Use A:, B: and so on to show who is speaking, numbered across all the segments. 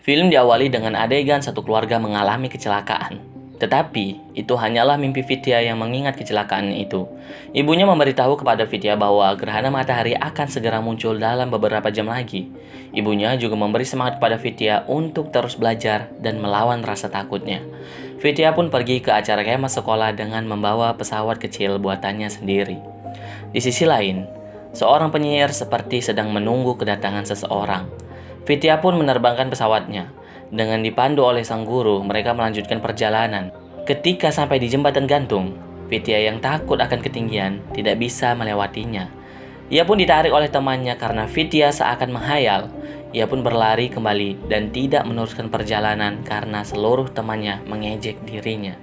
A: Film diawali dengan adegan satu keluarga mengalami kecelakaan. Tetapi, itu hanyalah mimpi Vidya yang mengingat kecelakaan itu. Ibunya memberitahu kepada Vidya bahwa gerhana matahari akan segera muncul dalam beberapa jam lagi. Ibunya juga memberi semangat kepada Vidya untuk terus belajar dan melawan rasa takutnya. Vidya pun pergi ke acara kemah sekolah dengan membawa pesawat kecil buatannya sendiri. Di sisi lain, seorang penyihir seperti sedang menunggu kedatangan seseorang. Vidya pun menerbangkan pesawatnya. Dengan dipandu oleh sang guru, mereka melanjutkan perjalanan. Ketika sampai di jembatan gantung, Vidya yang takut akan ketinggian tidak bisa melewatinya. Ia pun ditarik oleh temannya karena Vidya seakan menghayal. Ia pun berlari kembali dan tidak meneruskan perjalanan karena seluruh temannya mengejek dirinya.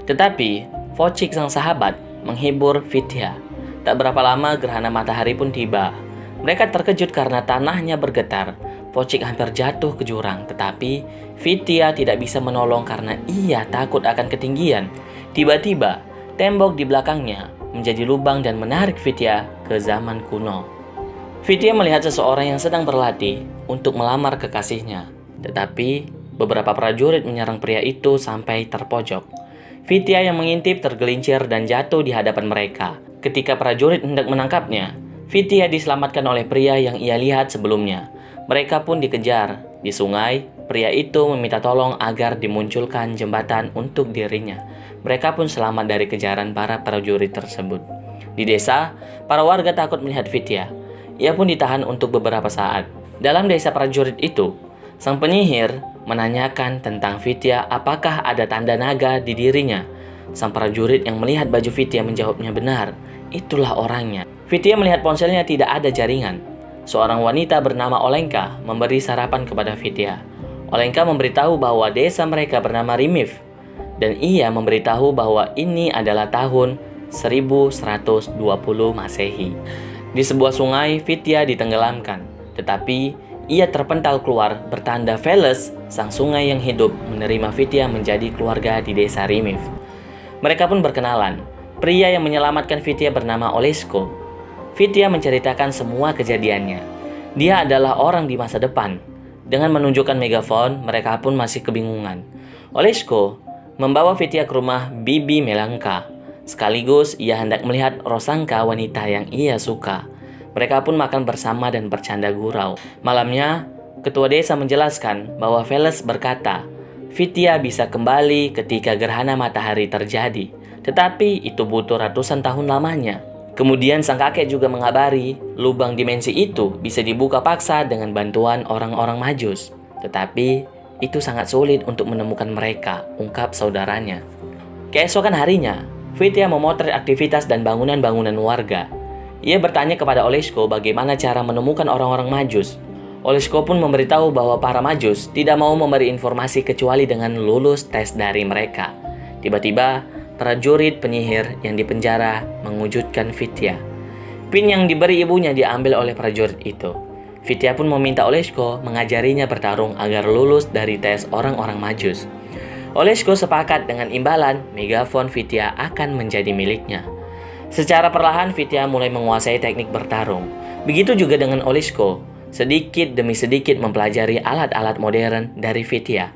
A: Tetapi, Vocik sang sahabat menghibur Vidya. Tak berapa lama gerhana matahari pun tiba. Mereka terkejut karena tanahnya bergetar. Vocik hampir jatuh ke jurang, tetapi Vidya tidak bisa menolong karena ia takut akan ketinggian. Tiba-tiba, tembok di belakangnya menjadi lubang dan menarik Vidya ke zaman kuno. Vidya melihat seseorang yang sedang berlatih untuk melamar kekasihnya, tetapi beberapa prajurit menyerang pria itu sampai terpojok. Vidya yang mengintip tergelincir dan jatuh di hadapan mereka. Ketika prajurit hendak menangkapnya, Vidya diselamatkan oleh pria yang ia lihat sebelumnya. Mereka pun dikejar. Di sungai, pria itu meminta tolong agar dimunculkan jembatan untuk dirinya. Mereka pun selamat dari kejaran para prajurit tersebut. Di desa, para warga takut melihat Vidya. Ia pun ditahan untuk beberapa saat. Dalam desa prajurit itu, sang penyihir menanyakan tentang Vidya apakah ada tanda naga di dirinya. Sang prajurit yang melihat baju Vidya menjawabnya benar, itulah orangnya. Vidya melihat ponselnya tidak ada jaringan. Seorang wanita bernama Olenka memberi sarapan kepada Vidya. Olenka memberitahu bahwa desa mereka bernama Rimiv, dan ia memberitahu bahwa ini adalah tahun 1120 Masehi. Di sebuah sungai, Vidya ditenggelamkan, tetapi ia terpental keluar bertanda Veles, sang sungai yang hidup, menerima Vidya menjadi keluarga di desa Rimiv. Mereka pun berkenalan. Pria yang menyelamatkan Vidya bernama Olesko. Vidya menceritakan semua kejadiannya. Dia adalah orang di masa depan. Dengan menunjukkan megafon, mereka pun masih kebingungan. Olesko membawa Vidya ke rumah Bibi Melanka. Sekaligus ia hendak melihat Rosanka, wanita yang ia suka. Mereka pun makan bersama dan bercanda gurau. Malamnya, ketua desa menjelaskan bahwa Veles berkata, Vidya bisa kembali ketika gerhana matahari terjadi. Tetapi itu butuh ratusan tahun lamanya. Kemudian sang kakek juga mengabari lubang dimensi itu bisa dibuka paksa dengan bantuan orang-orang Majus. Tetapi itu sangat sulit untuk menemukan mereka, ungkap saudaranya. Keesokan harinya, Vidya memotret aktivitas dan bangunan-bangunan warga. Ia bertanya kepada Olesko bagaimana cara menemukan orang-orang Majus. Olesko pun memberitahu bahwa para Majus tidak mau memberi informasi kecuali dengan lulus tes dari mereka. Tiba-tiba, prajurit penyihir yang dipenjara mengujudkan Vidya. Pin yang diberi ibunya diambil oleh prajurit itu. Vidya pun meminta Olesko mengajarinya bertarung agar lulus dari tes orang-orang Majus. Olesko sepakat dengan imbalan, megafon Vidya akan menjadi miliknya. Secara perlahan Vidya mulai menguasai teknik bertarung. Begitu juga dengan Olesko, sedikit demi sedikit mempelajari alat-alat modern dari Vidya.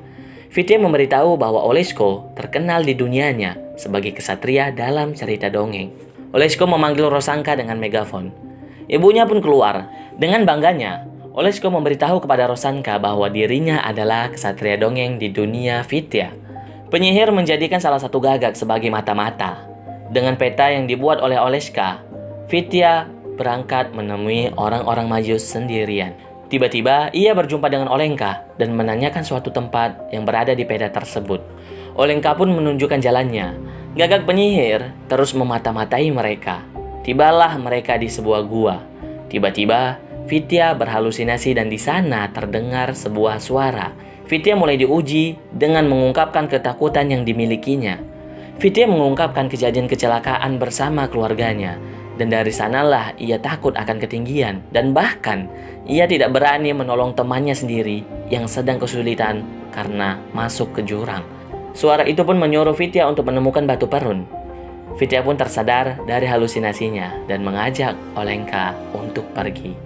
A: Vidya memberitahu bahwa Olesko terkenal di dunianya sebagai kesatria dalam cerita dongeng. Olesko memanggil Rosanka dengan megafon. Ibunya pun keluar. Dengan bangganya, Olesko memberitahu kepada Rosanka bahwa dirinya adalah kesatria dongeng di dunia Vidya. Penyihir menjadikan salah satu gagak sebagai mata-mata. Dengan peta yang dibuat oleh Oleska, Vidya berangkat menemui orang-orang Majus sendirian. Tiba-tiba ia berjumpa dengan Olenka dan menanyakan suatu tempat yang berada di peta tersebut. Olenka pun menunjukkan jalannya. Gagak penyihir terus memata-matai mereka. Tibalah mereka di sebuah gua. Tiba-tiba Vidya berhalusinasi dan di sana terdengar sebuah suara. Vidya mulai diuji dengan mengungkapkan ketakutan yang dimilikinya. Vidya mengungkapkan kejadian kecelakaan bersama keluarganya. Dan dari sanalah ia takut akan ketinggian. Dan bahkan ia tidak berani menolong temannya sendiri yang sedang kesulitan karena masuk ke jurang. Suara itu pun menyuruh Vidya untuk menemukan batu perun. Vidya pun tersadar dari halusinasinya dan mengajak Olenka untuk pergi.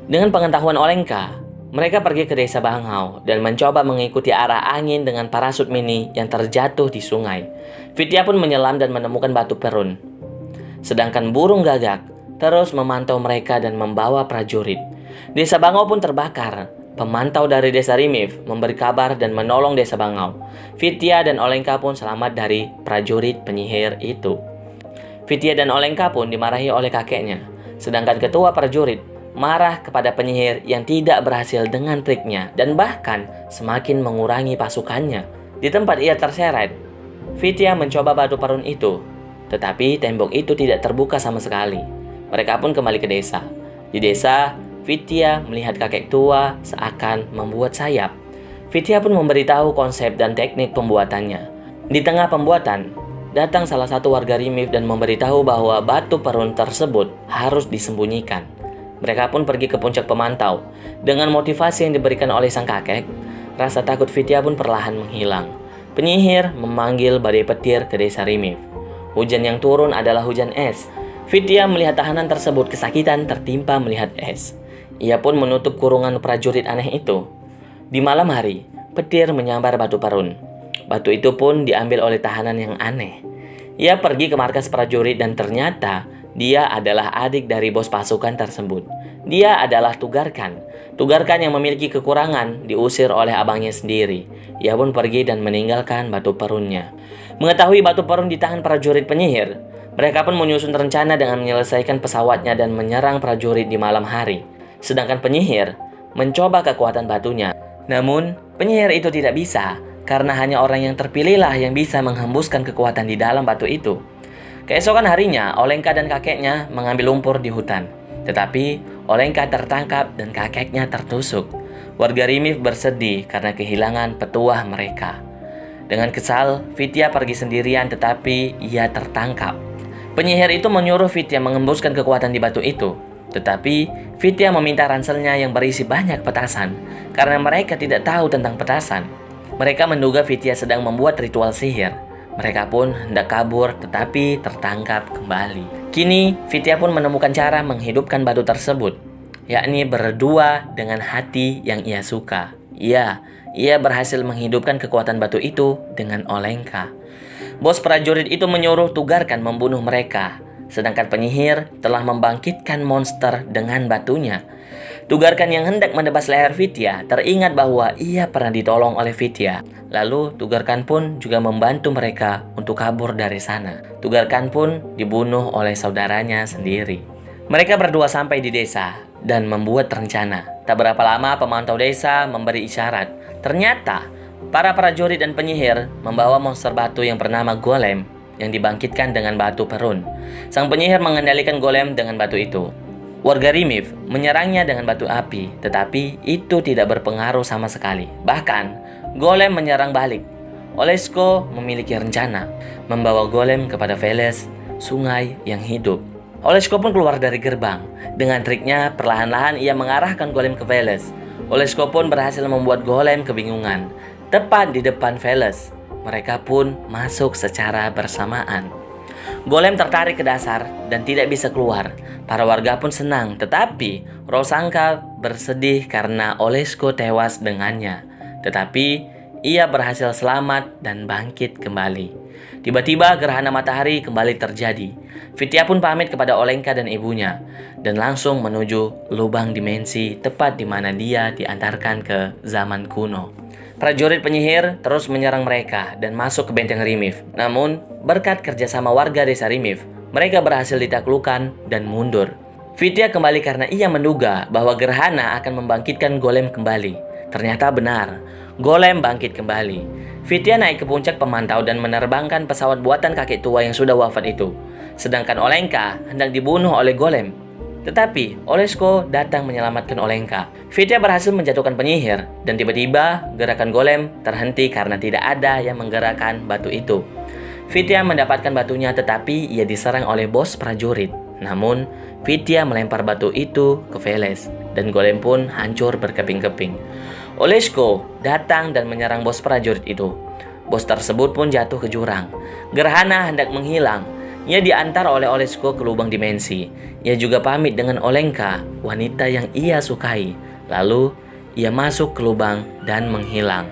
A: Dengan pengetahuan Olenka, mereka pergi ke desa Banghau dan mencoba mengikuti arah angin dengan parasut mini yang terjatuh di sungai. Vidya pun menyelam dan menemukan batu perun. Sedangkan burung gagak terus memantau mereka dan membawa prajurit. Desa Banghau pun terbakar. Pemantau dari desa Rimif memberi kabar dan menolong desa Banghau. Vidya dan Olenka pun selamat dari prajurit penyihir itu. Vidya dan Olenka pun dimarahi oleh kakeknya. Sedangkan ketua prajurit marah kepada penyihir yang tidak berhasil dengan triknya dan bahkan semakin mengurangi pasukannya. Di tempat ia terseret, Vidya mencoba batu perun itu, tetapi tembok itu tidak terbuka sama sekali. Mereka pun kembali ke desa. Di desa, Vidya melihat kakek tua seakan membuat sayap. Vidya pun memberitahu konsep dan teknik pembuatannya. Di tengah pembuatan, datang salah satu warga Rimif dan memberitahu bahwa batu perun tersebut harus disembunyikan. Mereka pun pergi ke puncak pemantau. Dengan motivasi yang diberikan oleh sang kakek, rasa takut Vidya pun perlahan menghilang. Penyihir memanggil badai petir ke desa Rimif. Hujan yang turun adalah hujan es. Vidya melihat tahanan tersebut kesakitan tertimpa melihat es. Ia pun menutup kurungan prajurit aneh itu. Di malam hari, petir menyambar batu perun. Batu itu pun diambil oleh tahanan yang aneh. Ia pergi ke markas prajurit dan ternyata dia adalah adik dari bos pasukan tersebut. Dia adalah Tugarkan. Tugarkan yang memiliki kekurangan diusir oleh abangnya sendiri. Ia pun pergi dan meninggalkan batu perunnya. Mengetahui batu perun ditahan prajurit penyihir, mereka pun menyusun rencana dengan menyelesaikan pesawatnya dan menyerang prajurit di malam hari. Sedangkan penyihir mencoba kekuatan batunya. Namun, penyihir itu tidak bisa karena hanya orang yang terpilihlah yang bisa menghembuskan kekuatan di dalam batu itu. Keesokan harinya, Olenka dan kakeknya mengambil lumpur di hutan. Tetapi, Olenka tertangkap dan kakeknya tertusuk. Warga Rimif bersedih karena kehilangan petuah mereka. Dengan kesal, Vidya pergi sendirian tetapi ia tertangkap. Penyihir itu menyuruh Vidya mengembuskan kekuatan di batu itu. Tetapi Vidya meminta ranselnya yang berisi banyak petasan karena mereka tidak tahu tentang petasan. Mereka menduga Vidya sedang membuat ritual sihir. Mereka pun hendak kabur tetapi tertangkap kembali. Kini Vidya pun menemukan cara menghidupkan batu tersebut, yakni berdua dengan hati yang ia suka. Ia berhasil menghidupkan kekuatan batu itu dengan Olenka. Bos prajurit itu menyuruh Tugarkan membunuh mereka. Sedangkan penyihir telah membangkitkan monster dengan batunya. Tugarkan yang hendak menebas leher Vidya teringat bahwa ia pernah ditolong oleh Vidya. Lalu Tugarkan pun juga membantu mereka untuk kabur dari sana. Tugarkan pun dibunuh oleh saudaranya sendiri. Mereka berdua sampai di desa dan membuat rencana. Tak berapa lama pemantau desa memberi isyarat. Ternyata para prajurit dan penyihir membawa monster batu yang bernama Golem yang dibangkitkan dengan batu perun. Sang penyihir mengendalikan golem dengan batu itu. Warga Rimif menyerangnya dengan batu api, tetapi itu tidak berpengaruh sama sekali. Bahkan, golem menyerang balik. Olesko memiliki rencana membawa golem kepada Veles, sungai yang hidup. Olesko pun keluar dari gerbang. Dengan triknya, perlahan-lahan ia mengarahkan golem ke Veles. Olesko pun berhasil membuat golem kebingungan. Tepat di depan Veles, mereka pun masuk secara bersamaan. Golem tertarik ke dasar dan tidak bisa keluar. Para warga pun senang, tetapi Rosangka bersedih karena Olesko tewas dengannya. Tetapi ia berhasil selamat dan bangkit kembali. Tiba-tiba gerhana matahari kembali terjadi. Vidya pun pamit kepada Olenka dan ibunya dan langsung menuju lubang dimensi tepat di mana dia diantarkan ke zaman kuno. Prajurit penyihir terus menyerang mereka dan masuk ke benteng Rimif. Namun, berkat kerjasama warga desa Rimif, mereka berhasil ditaklukkan dan mundur. Vidya kembali karena ia menduga bahwa gerhana akan membangkitkan golem kembali. Ternyata benar, golem bangkit kembali. Vidya naik ke puncak pemantau dan menerbangkan pesawat buatan kakek tua yang sudah wafat itu. Sedangkan Olenka hendak dibunuh oleh golem. Tetapi Olesko datang menyelamatkan Olenka. Vidya berhasil menjatuhkan penyihir dan tiba-tiba gerakan golem terhenti karena tidak ada yang menggerakkan batu itu. Vidya mendapatkan batunya tetapi ia diserang oleh bos prajurit. Namun Vidya melempar batu itu ke Veles dan golem pun hancur berkeping-keping. Olesko datang dan menyerang bos prajurit itu. Bos tersebut pun jatuh ke jurang. Gerhana hendak menghilang. Ia diantar oleh Olesko ke lubang dimensi. Ia juga pamit dengan Olenka, wanita yang ia sukai. Lalu, ia masuk ke lubang dan menghilang.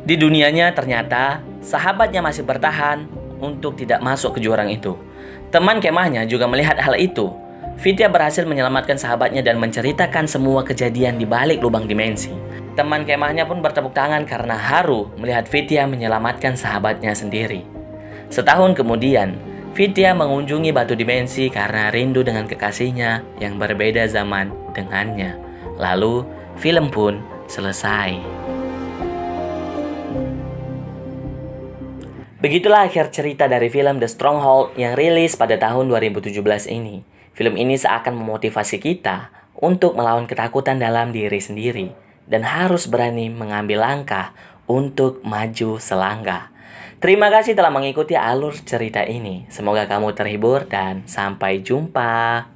A: Di dunianya ternyata sahabatnya masih bertahan untuk tidak masuk ke jurang itu. Teman kemahnya juga melihat hal itu. Vidya berhasil menyelamatkan sahabatnya dan menceritakan semua kejadian di balik lubang dimensi. Teman kemahnya pun bertepuk tangan karena haru melihat Vidya menyelamatkan sahabatnya sendiri. Setahun kemudian, Vidya mengunjungi batu dimensi karena rindu dengan kekasihnya yang berbeda zaman dengannya. Lalu, film pun selesai. Begitulah akhir cerita dari film The Stronghold yang rilis pada tahun 2017 ini. Film ini seakan memotivasi kita untuk melawan ketakutan dalam diri sendiri dan harus berani mengambil langkah untuk maju selangkah. Terima kasih telah mengikuti alur cerita ini. Semoga kamu terhibur dan sampai jumpa.